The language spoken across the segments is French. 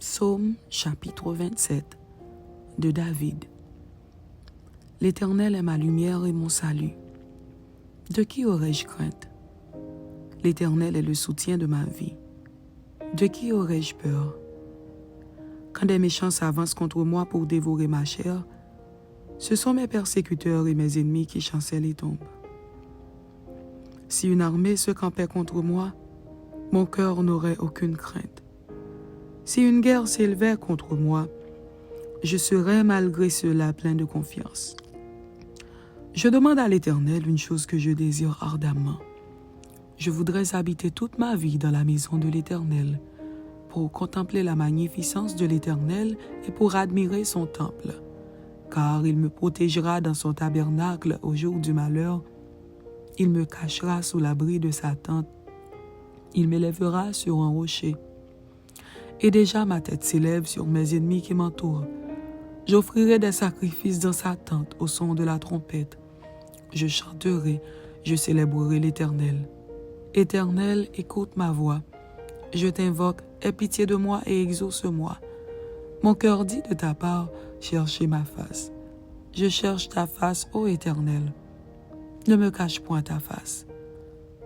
Psaume chapitre 27 de David. L'Éternel est ma lumière et mon salut. De qui aurais-je crainte? L'Éternel est le soutien de ma vie. De qui aurais-je peur? Quand des méchants s'avancent contre moi pour dévorer ma chair, ce sont mes persécuteurs et mes ennemis qui chancellent et tombent. Si une armée se campait contre moi, mon cœur n'aurait aucune crainte. Si une guerre s'élevait contre moi, je serais malgré cela plein de confiance. Je demande à l'Éternel une chose que je désire ardemment. Je voudrais habiter toute ma vie dans la maison de l'Éternel, pour contempler la magnificence de l'Éternel et pour admirer son temple. Car il me protégera dans son tabernacle au jour du malheur. Il me cachera sous l'abri de sa tente. Il m'élèvera sur un rocher. Et déjà ma tête s'élève sur mes ennemis qui m'entourent. J'offrirai des sacrifices dans sa tente au son de la trompette. Je chanterai, je célébrerai l'Éternel. Éternel, écoute ma voix. Je t'invoque, aie pitié de moi et exauce-moi. Mon cœur dit de ta part, cherchez ma face. Je cherche ta face, ô Éternel. Ne me cache point ta face.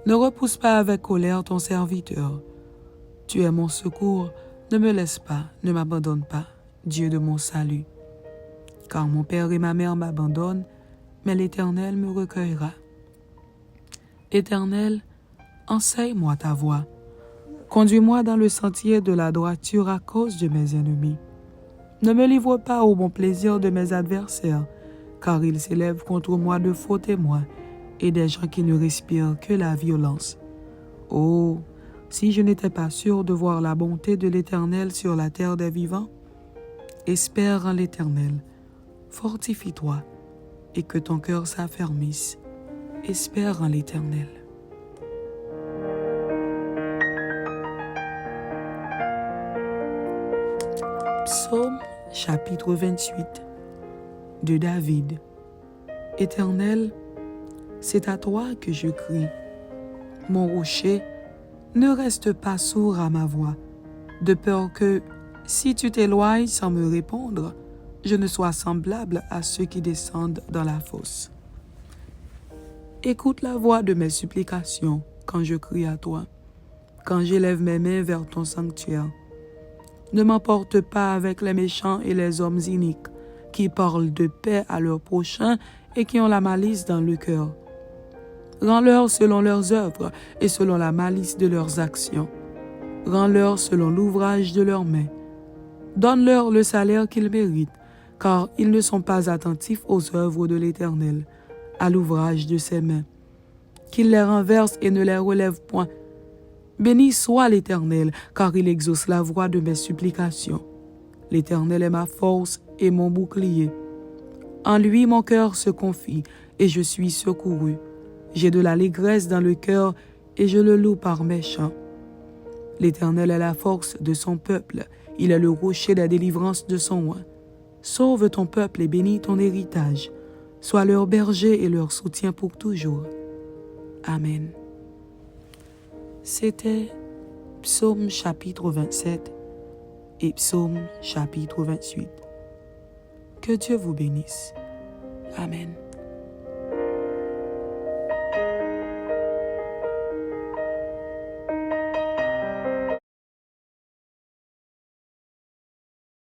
Ne repousse pas avec colère ton serviteur. Tu es mon secours, ne me laisse pas, ne m'abandonne pas, Dieu de mon salut. Car mon père et ma mère m'abandonnent, mais l'Éternel me recueillera. Éternel, enseigne-moi ta voie. Conduis-moi dans le sentier de la droiture à cause de mes ennemis. Ne me livre pas au bon plaisir de mes adversaires, car ils s'élèvent contre moi de faux témoins et des gens qui ne respirent que la violence. Oh, si je n'étais pas sûr de voir la bonté de l'Éternel sur la terre des vivants, espère en l'Éternel, fortifie-toi et que ton cœur s'affermisse. Espère en l'Éternel. Psaume chapitre 28 de David. Éternel, c'est à toi que je crie. Mon rocher, ne reste pas sourd à ma voix, de peur que, si tu t'éloignes sans me répondre, je ne sois semblable à ceux qui descendent dans la fosse. Écoute la voix de mes supplications quand je crie à toi, quand j'élève mes mains vers ton sanctuaire. Ne m'emporte pas avec les méchants et les hommes iniques, qui parlent de paix à leurs prochains et qui ont la malice dans le cœur. Rends-leur selon leurs œuvres et selon la malice de leurs actions. Rends-leur selon l'ouvrage de leurs mains. Donne-leur le salaire qu'ils méritent, car ils ne sont pas attentifs aux œuvres de l'Éternel, à l'ouvrage de ses mains. Qu'ils les renversent et ne les relèvent point. Béni soit l'Éternel, car il exauce la voix de mes supplications. L'Éternel est ma force et mon bouclier. En lui mon cœur se confie, et je suis secouru. J'ai de l'allégresse dans le cœur, et je le loue par mes chants. L'Éternel est la force de son peuple, il est le rocher de la délivrance de son oint. Sauve ton peuple et bénis ton héritage. Sois leur berger et leur soutien pour toujours. Amen. C'était Psaume chapitre 27 et Psaume chapitre 28. Que Dieu vous bénisse. Amen.